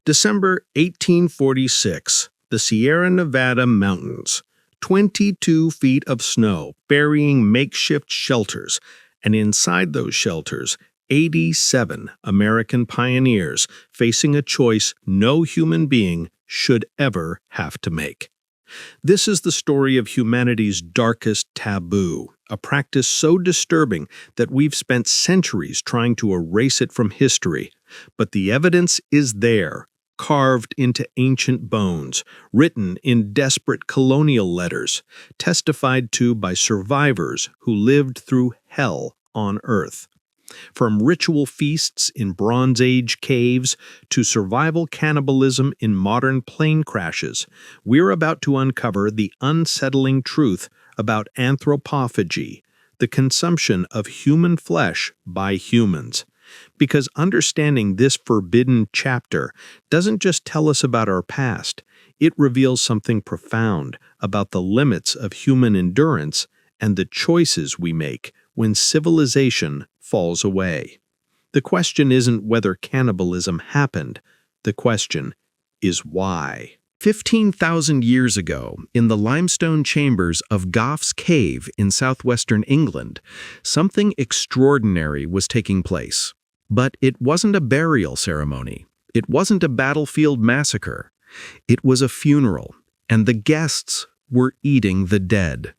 December 1846, the Sierra Nevada mountains. 22 feet of snow burying makeshift shelters, and inside those shelters, 87 American pioneers facing a choice no human being should ever have to make. This is the story of humanity's darkest taboo, a practice so disturbing that we've spent centuries trying to erase it from history. But the evidence is there, carved into ancient bones, written in desperate colonial letters, testified to by survivors who lived through hell on Earth. From ritual feasts in Bronze Age caves to survival cannibalism in modern plane crashes, we're about to uncover the unsettling truth about anthropophagy, the consumption of human flesh by humans. Because understanding this forbidden chapter doesn't just tell us about our past, it reveals something profound about the limits of human endurance and the choices we make when civilization falls away. The question isn't whether cannibalism happened. The question is why. 15,000 years ago, in the limestone chambers of Gough's Cave in southwestern England, something extraordinary was taking place. But it wasn't a burial ceremony. It wasn't a battlefield massacre. It was a funeral, and the guests were eating the dead.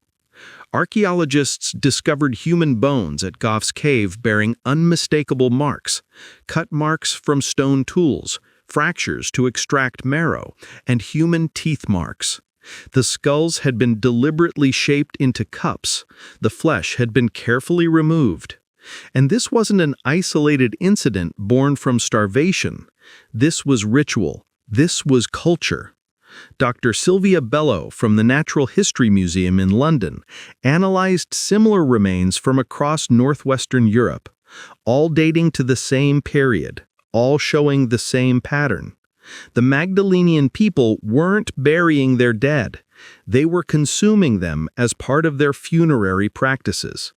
Archaeologists discovered human bones at Gough's Cave bearing unmistakable marks, cut marks from stone tools, fractures to extract marrow, and human teeth marks. The skulls had been deliberately shaped into cups. The flesh had been carefully removed. And this wasn't an isolated incident born from starvation. This was ritual. This was culture. Dr. Sylvia Bello from the Natural History Museum in London analyzed similar remains from across northwestern Europe, all dating to the same period, all showing the same pattern. The Magdalenian people weren't burying their dead. They were consuming them as part of their funerary practices.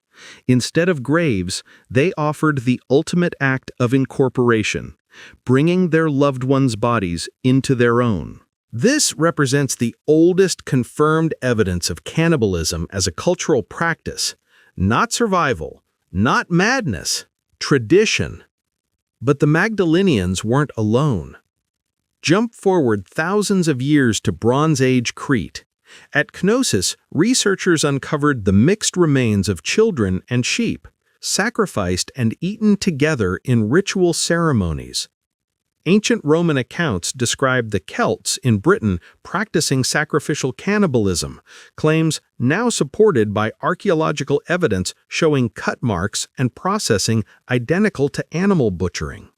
Instead of graves, they offered the ultimate act of incorporation, bringing their loved ones' bodies into their own. This represents the oldest confirmed evidence of cannibalism as a cultural practice, not survival, not madness, tradition. But the Magdalenians weren't alone. Jump forward thousands of years to Bronze Age Crete. At Knossos, researchers uncovered the mixed remains of children and sheep, sacrificed and eaten together in ritual ceremonies. Ancient Roman accounts describe the Celts in Britain practicing sacrificial cannibalism, claims now supported by archaeological evidence showing cut marks and processing identical to animal butchering.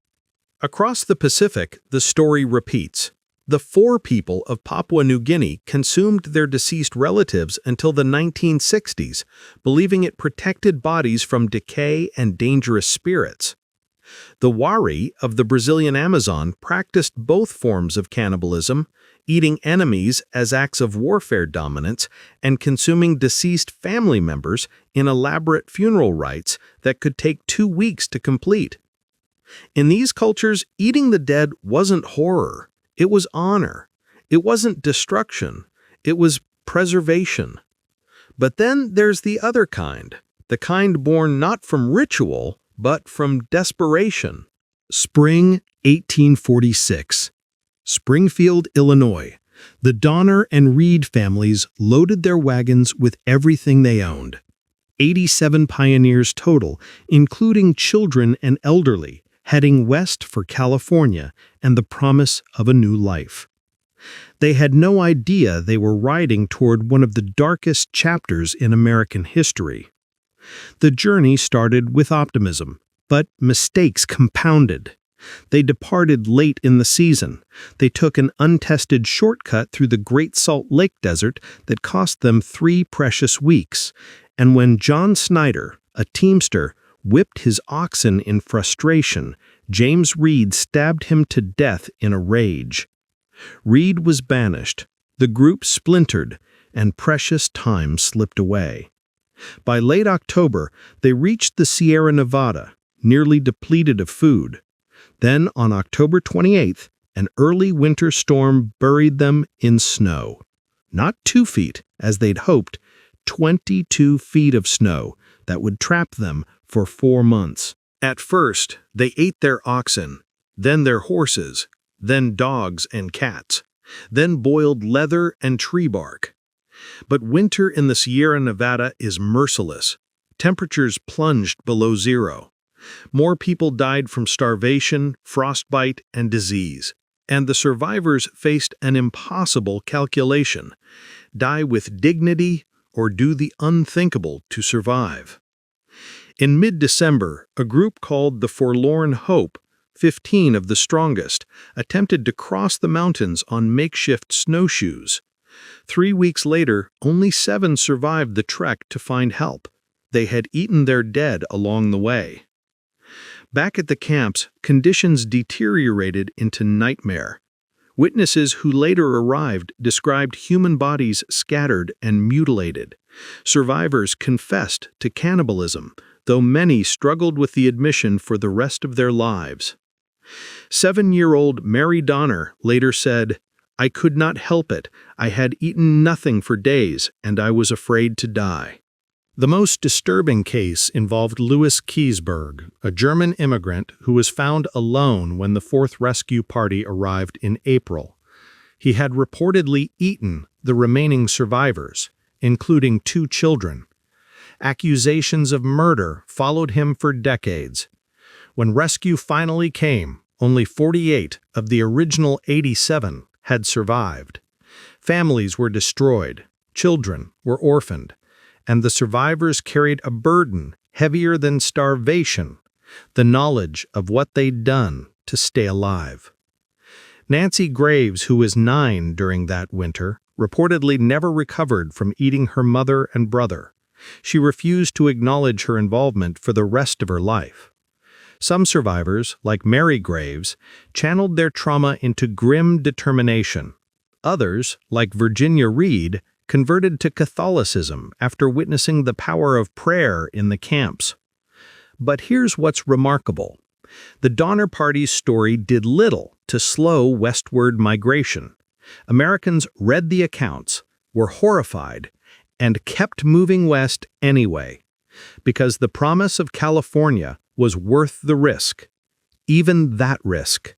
Across the Pacific, the story repeats. The Fore people of Papua New Guinea consumed their deceased relatives until the 1960s, believing it protected bodies from decay and dangerous spirits. The Wari of the Brazilian Amazon practiced both forms of cannibalism, eating enemies as acts of warfare dominance and consuming deceased family members in elaborate funeral rites that could take 2 weeks to complete. In these cultures, eating the dead wasn't horror. It was honor. It wasn't destruction. It was preservation. But then there's the other kind, the kind born not from ritual, but from desperation. Spring 1846. Springfield, Illinois. The Donner and Reed families loaded their wagons with everything they owned. 87 pioneers total, including children and elderly, heading west for California and the promise of a new life. They had no idea they were riding toward one of the darkest chapters in American history. The journey started with optimism, but mistakes compounded. They departed late in the season. They took an untested shortcut through the Great Salt Lake Desert that cost them 3 precious weeks. And when John Snyder, a teamster, whipped his oxen in frustration, James Reed stabbed him to death in a rage. Reed was banished, the group splintered, and precious time slipped away. By late October, they reached the Sierra Nevada, nearly depleted of food. Then, on October 28th, An early winter storm buried them in snow. Not 2 feet, as they'd hoped, 22 feet of snow that would trap them for 4 months. At first, they ate their oxen, then their horses, then dogs and cats, then boiled leather and tree bark. But winter in the Sierra Nevada is merciless. Temperatures plunged below zero. More people died from starvation, frostbite, and disease. And the survivors faced an impossible calculation: die with dignity or do the unthinkable to survive. In mid-December, a group called the Forlorn Hope, 15 of the strongest, attempted to cross the mountains on makeshift snowshoes. 3 weeks later, only 7 survived the trek to find help. They had eaten their dead along the way. Back at the camps, conditions deteriorated into nightmare. Witnesses who later arrived described human bodies scattered and mutilated. Survivors confessed to cannibalism, though many struggled with the admission for the rest of their lives. 7-year-old Mary Donner later said, "I could not help it. I had eaten nothing for days, and I was afraid to die." The most disturbing case involved Louis Keseberg, a German immigrant who was found alone when the 4th Rescue Party arrived in April. He had reportedly eaten the remaining survivors, including 2 children. Accusations of murder followed him for decades. When rescue finally came, only 48 of the original 87 had survived. Families were destroyed, children were orphaned, and the survivors carried a burden heavier than starvation, the knowledge of what they'd done to stay alive. Nancy Graves, who was 9 during that winter, reportedly never recovered from eating her mother and brother. She refused to acknowledge her involvement for the rest of her life. Some survivors, like Mary Graves, channeled their trauma into grim determination. Others, like Virginia Reed, converted to Catholicism after witnessing the power of prayer in the camps. But here's what's remarkable. The Donner Party's story did little to slow westward migration. Americans read the accounts, were horrified, and kept moving west anyway, because the promise of California was worth the risk, even that risk.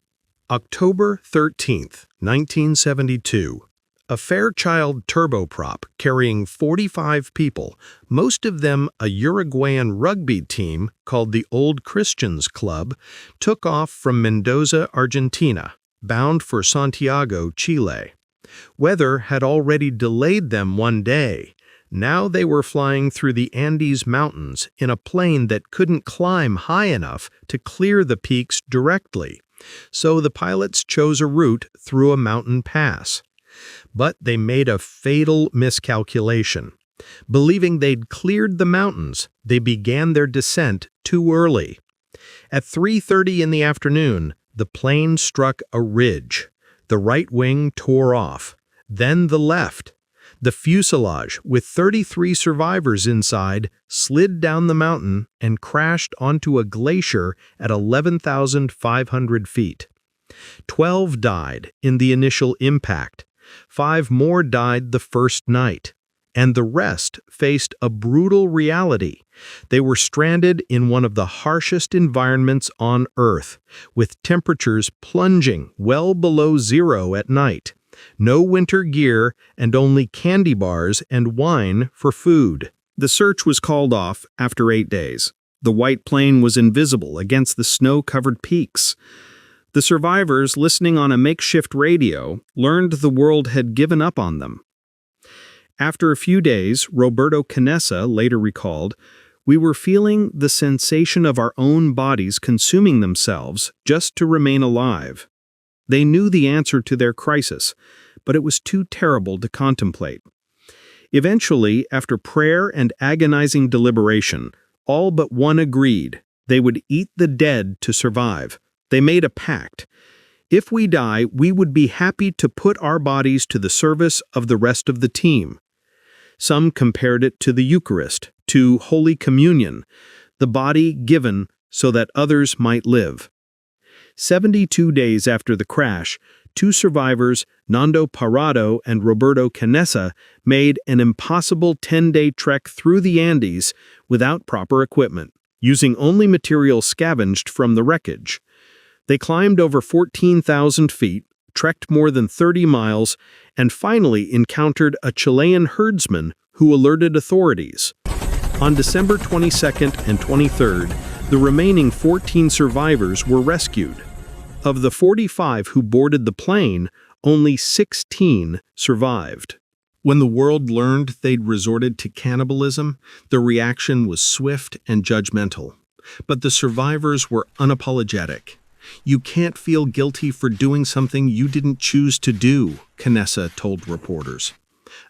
October 13th, 1972. A Fairchild turboprop carrying 45 people, most of them a Uruguayan rugby team called the Old Christians Club, took off from Mendoza, Argentina, bound for Santiago, Chile. Weather had already delayed them 1 day. Now they were flying through the Andes Mountains in a plane that couldn't climb high enough to clear the peaks directly, so the pilots chose a route through a mountain pass. But they made a fatal miscalculation. Believing they'd cleared the mountains, they began their descent too early. At 3:30 in the afternoon, the plane struck a ridge. The right wing tore off, then the left. The fuselage, with 33 survivors inside, slid down the mountain and crashed onto a glacier at 11,500 feet. 12 died in the initial impact. 5 more died the first night, and the rest faced a brutal reality. They were stranded in one of the harshest environments on Earth, with temperatures plunging well below zero at night. No winter gear, and only candy bars and wine for food. The search was called off after 8 days. The white plane was invisible against the snow-covered peaks. The survivors, listening on a makeshift radio, learned the world had given up on them. After a few days, Roberto Canessa later recalled, "We were feeling the sensation of our own bodies consuming themselves just to remain alive." They knew the answer to their crisis, but it was too terrible to contemplate. Eventually, after prayer and agonizing deliberation, all but one agreed they would eat the dead to survive. They made a pact. If we die, we would be happy to put our bodies to the service of the rest of the team. Some compared it to the Eucharist, to Holy Communion, the body given so that others might live. 72 days after the crash, Two survivors, Nando Parado and Roberto Canessa, made an impossible 10-day trek through the Andes without proper equipment, using only material scavenged from the wreckage. They climbed over 14,000 feet, trekked more than 30 miles, and finally encountered a Chilean herdsman who alerted authorities. On December 22nd and 23rd, the remaining 14 survivors were rescued. Of the 45 who boarded the plane, only 16 survived. When the world learned they'd resorted to cannibalism, the reaction was swift and judgmental. But the survivors were unapologetic. "You can't feel guilty for doing something you didn't choose to do," Canessa told reporters.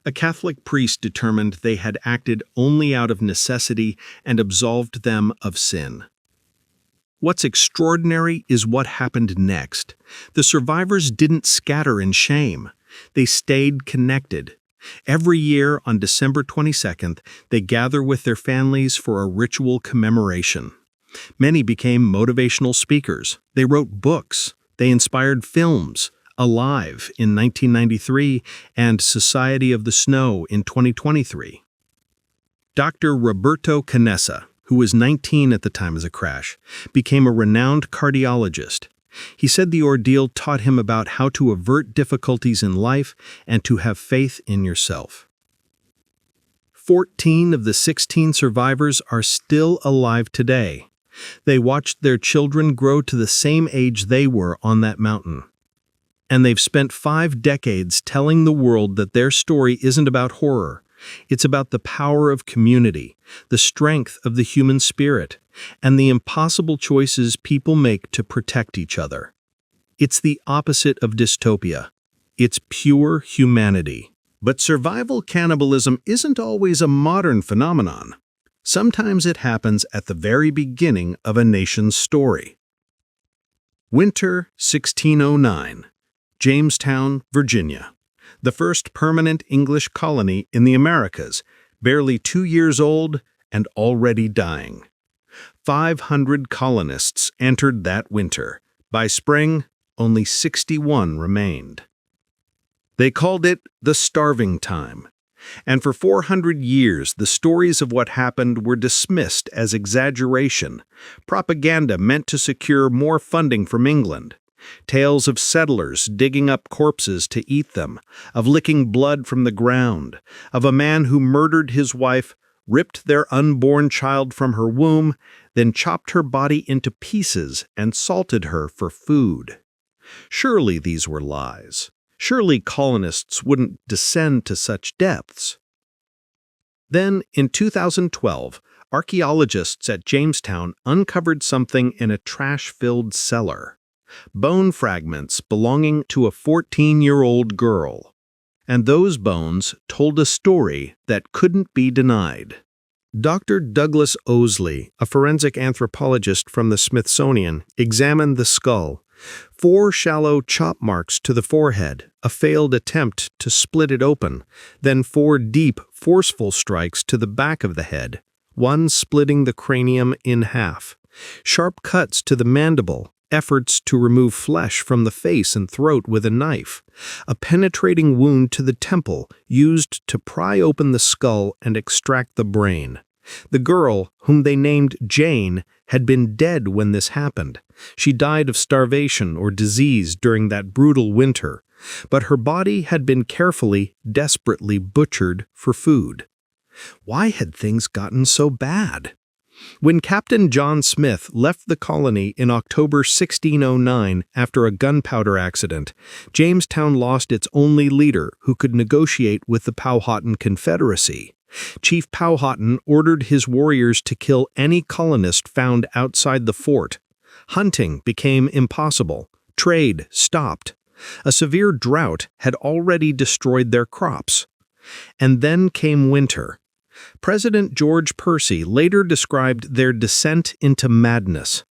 A Catholic priest determined they had acted only out of necessity and absolved them of sin. What's extraordinary is what happened next. The survivors didn't scatter in shame. They stayed connected. Every year on December 22nd, they gather with their families for a ritual commemoration. Many became motivational speakers. They wrote books. They inspired films. Alive in 1993 and Society of the Snow in 2023. Dr. Roberto Canessa, who was 19 at the time of the crash, became a renowned cardiologist. He said the ordeal taught him about how to avert difficulties in life and to have faith in yourself. 14 of the 16 survivors are still alive today. They watched their children grow to the same age they were on that mountain. And they've spent 5 decades telling the world that their story isn't about horror. It's about the power of community, the strength of the human spirit, and the impossible choices people make to protect each other. It's the opposite of dystopia. It's pure humanity. But survival cannibalism isn't always a modern phenomenon. Sometimes it happens at the very beginning of a nation's story. Winter 1609. Jamestown, Virginia. The first permanent English colony in the Americas, barely 2 years old and already dying. 500 colonists entered that winter. By spring, only 61 remained. They called it the starving time. And for 400 years, the stories of what happened were dismissed as exaggeration, propaganda meant to secure more funding from England. Tales of settlers digging up corpses to eat them, of licking blood from the ground, of a man who murdered his wife, ripped their unborn child from her womb, then chopped her body into pieces and salted her for food. Surely these were lies. Surely colonists wouldn't descend to such depths. Then, in 2012, archaeologists at Jamestown uncovered something in a trash-filled cellar. Bone fragments belonging to a 14-year-old girl. And those bones told a story that couldn't be denied. Dr. Douglas Owsley, a forensic anthropologist from the Smithsonian, examined the skull. 4 shallow chop marks to the forehead, a failed attempt to split it open, then 4 deep, forceful strikes to the back of the head, one splitting the cranium in half. Sharp cuts to the mandible, efforts to remove flesh from the face and throat with a knife, a penetrating wound to the temple used to pry open the skull and extract the brain. The girl, whom they named Jane, had been dead when this happened. She died of starvation or disease during that brutal winter, but her body had been carefully, desperately butchered for food. Why had things gotten so bad? When Captain John Smith left the colony in October 1609 after a gunpowder accident, Jamestown lost its only leader who could negotiate with the Powhatan Confederacy. Chief Powhatan ordered his warriors to kill any colonist found outside the fort. Hunting became impossible. Trade stopped. A severe drought had already destroyed their crops. And then came winter. President George Percy later described their descent into madness.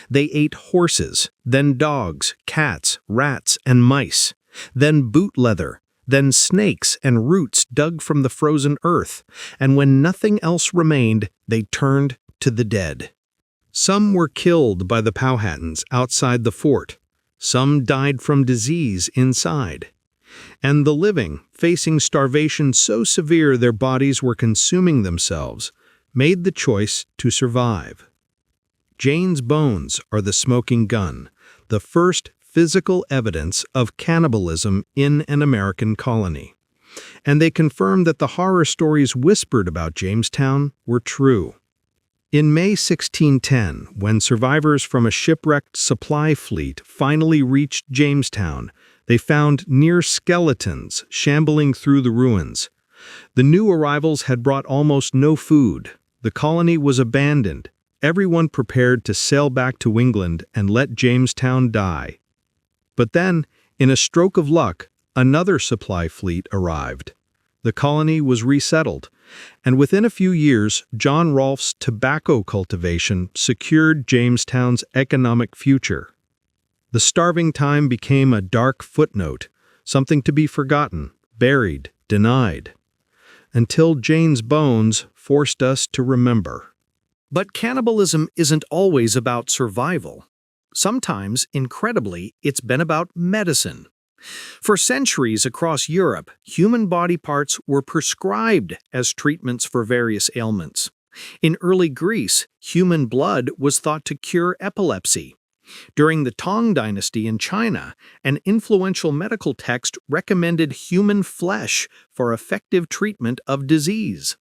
They ate horses, then dogs, cats, rats, and mice, then boot leather, then snakes and roots dug from the frozen earth, and when nothing else remained, they turned to the dead. Some were killed by the Powhatans outside the fort. Some died from disease inside. And the living, facing starvation so severe their bodies were consuming themselves, made the choice to survive. Jane's bones are the smoking gun, the first physical evidence of cannibalism in an American colony. And they confirm that the horror stories whispered about Jamestown were true. In May 1610, when survivors from a shipwrecked supply fleet finally reached Jamestown, they found near skeletons shambling through the ruins. The new arrivals had brought almost no food. The colony was abandoned, everyone prepared to sail back to England and let Jamestown die. But then, in a stroke of luck, another supply fleet arrived. The colony was resettled, and within a few years, John Rolfe's tobacco cultivation secured Jamestown's economic future. The starving time became a dark footnote, something to be forgotten, buried, denied, until Jane's bones forced us to remember. But cannibalism isn't always about survival. Sometimes, incredibly, it's been about medicine. For centuries across Europe, human body parts were prescribed as treatments for various ailments. In early Greece, human blood was thought to cure epilepsy. During the Tang Dynasty in China, an influential medical text recommended human flesh for effective treatment of disease.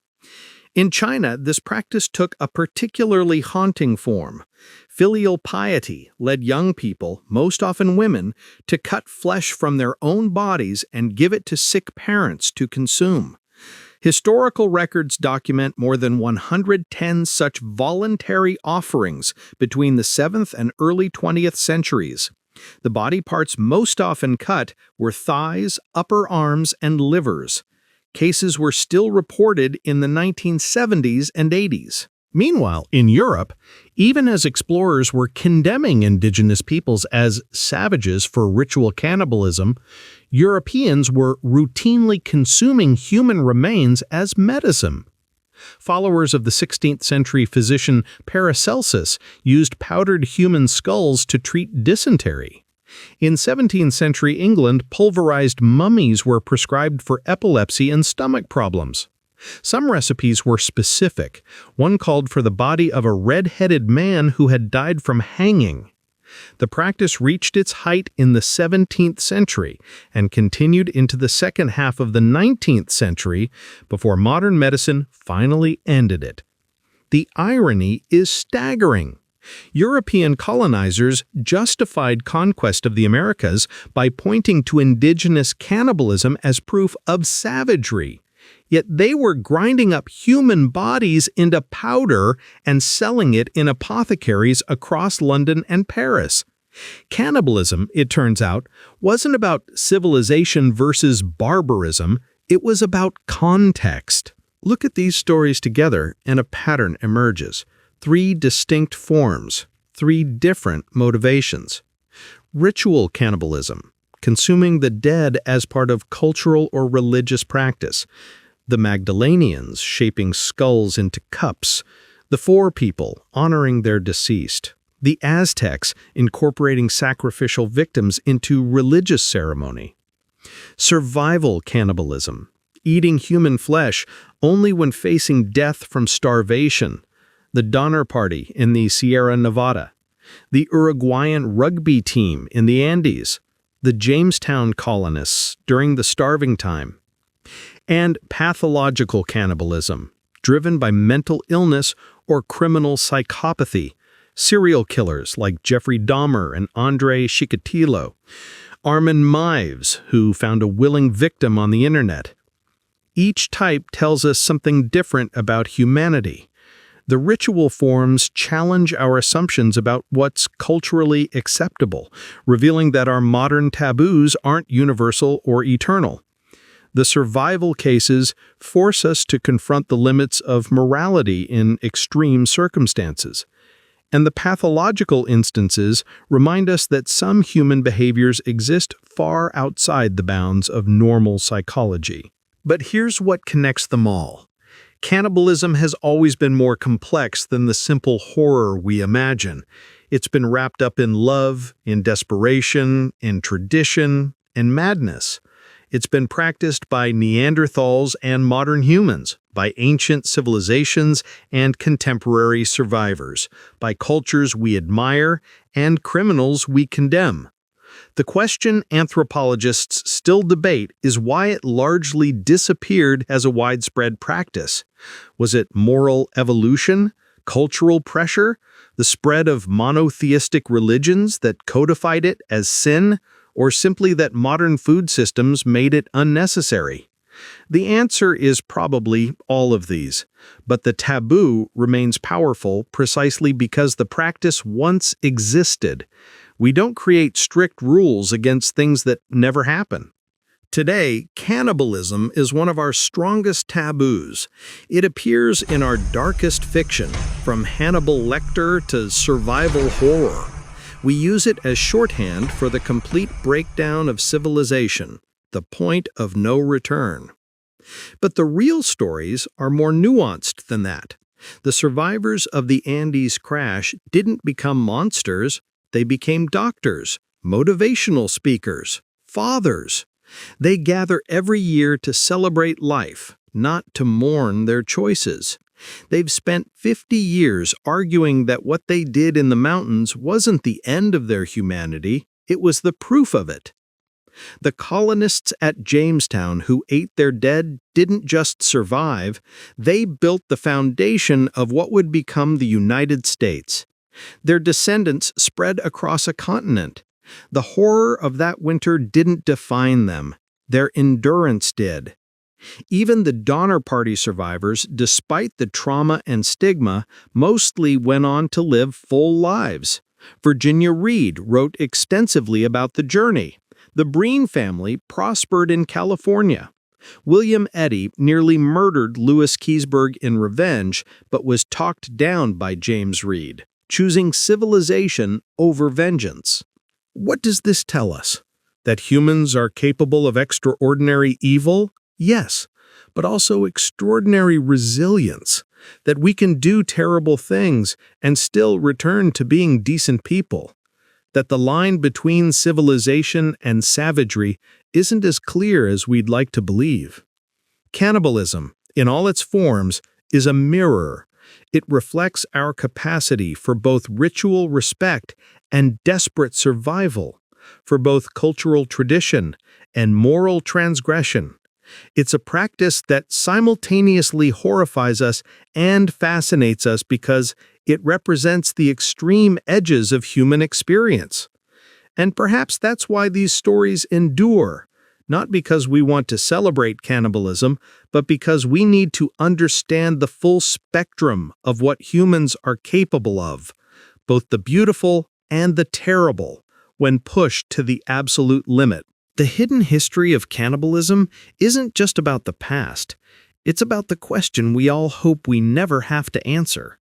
In China, this practice took a particularly haunting form. Filial piety led young people, most often women, to cut flesh from their own bodies and give it to sick parents to consume. Historical records document more than 110 such voluntary offerings between the 7th and early 20th centuries. The body parts most often cut were thighs, upper arms, and livers. Cases were still reported in the 1970s and 80s. Meanwhile, in Europe, even as explorers were condemning indigenous peoples as savages for ritual cannibalism, Europeans were routinely consuming human remains as medicine. Followers of the 16th century physician Paracelsus used powdered human skulls to treat dysentery. In 17th century England, pulverized mummies were prescribed for epilepsy and stomach problems. Some recipes were specific. One called for the body of a red-headed man who had died from hanging. The practice reached its height in the 17th century and continued into the second half of the 19th century before modern medicine finally ended it. The irony is staggering. European colonizers justified conquest of the Americas by pointing to indigenous cannibalism as proof of savagery. Yet they were grinding up human bodies into powder and selling it in apothecaries across London and Paris. Cannibalism, it turns out, wasn't about civilization versus barbarism, it was about context. Look at these stories together and a pattern emerges. 3 distinct forms, 3 different motivations. Ritual cannibalism, consuming the dead as part of cultural or religious practice. The Magdalenians shaping skulls into cups. The Four People honoring their deceased. The Aztecs incorporating sacrificial victims into religious ceremony. Survival cannibalism, eating human flesh only when facing death from starvation. The Donner Party in the Sierra Nevada, the Uruguayan rugby team in the Andes, the Jamestown colonists during the starving time, and pathological cannibalism, driven by mental illness or criminal psychopathy, serial killers like Jeffrey Dahmer and Andrei Chikatilo, Armin Meiwes, who found a willing victim on the internet. Each type tells us something different about humanity. The ritual forms challenge our assumptions about what's culturally acceptable, revealing that our modern taboos aren't universal or eternal. The survival cases force us to confront the limits of morality in extreme circumstances. And the pathological instances remind us that some human behaviors exist far outside the bounds of normal psychology. But here's what connects them all. Cannibalism has always been more complex than the simple horror we imagine. It's been wrapped up in love, in desperation, in tradition, and madness. It's been practiced by Neanderthals and modern humans, by ancient civilizations and contemporary survivors, by cultures we admire and criminals we condemn. The question anthropologists still debate is why it largely disappeared as a widespread practice. Was it moral evolution, cultural pressure, the spread of monotheistic religions that codified it as sin, or simply that modern food systems made it unnecessary? The answer is probably all of these, but the taboo remains powerful precisely because the practice once existed. We don't create strict rules against things that never happen. Today, cannibalism is one of our strongest taboos. It appears in our darkest fiction, from Hannibal Lecter to survival horror. We use it as shorthand for the complete breakdown of civilization, the point of no return. But the real stories are more nuanced than that. The survivors of the Andes crash didn't become monsters. They became doctors, motivational speakers, fathers. They gather every year to celebrate life, not to mourn their choices. They've spent 50 years arguing that what they did in the mountains wasn't the end of their humanity, it was the proof of it. The colonists at Jamestown who ate their dead didn't just survive, they built the foundation of what would become the United States. Their descendants spread across a continent. The horror of that winter didn't define them. Their endurance did. Even the Donner Party survivors, despite the trauma and stigma, mostly went on to live full lives. Virginia Reed wrote extensively about the journey. The Breen family prospered in California. William Eddy nearly murdered Louis Keseberg in revenge, but was talked down by James Reed, choosing civilization over vengeance. What does this tell us? That humans are capable of extraordinary evil? Yes, but also extraordinary resilience. That we can do terrible things and still return to being decent people. That the line between civilization and savagery isn't as clear as we'd like to believe. Cannibalism, in all its forms, is a mirror. It reflects our capacity for both ritual respect and desperate survival, for both cultural tradition and moral transgression. It's a practice that simultaneously horrifies us and fascinates us because it represents the extreme edges of human experience. And perhaps that's why these stories endure, not because we want to celebrate cannibalism, but because we need to understand the full spectrum of what humans are capable of, both the beautiful and the terrible, when pushed to the absolute limit. The hidden history of cannibalism isn't just about the past. It's about the question we all hope we never have to answer.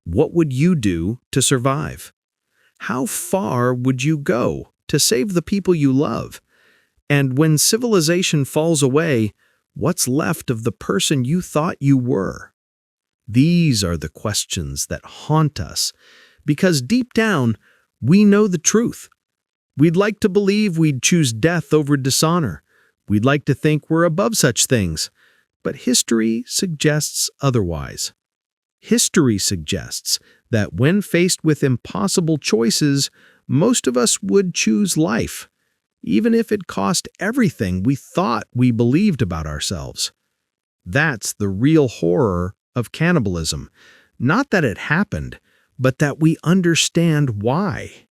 What would you do to survive? How far would you go to save the people you love? And when civilization falls away, what's left of the person you thought you were? These are the questions that haunt us, because deep down, we know the truth. We'd like to believe we'd choose death over dishonor. We'd like to think we're above such things. But history suggests otherwise. History suggests that when faced with impossible choices, most of us would choose life, even if it cost everything we thought we believed about ourselves. That's the real horror of cannibalism. Not that it happened, but that we understand why.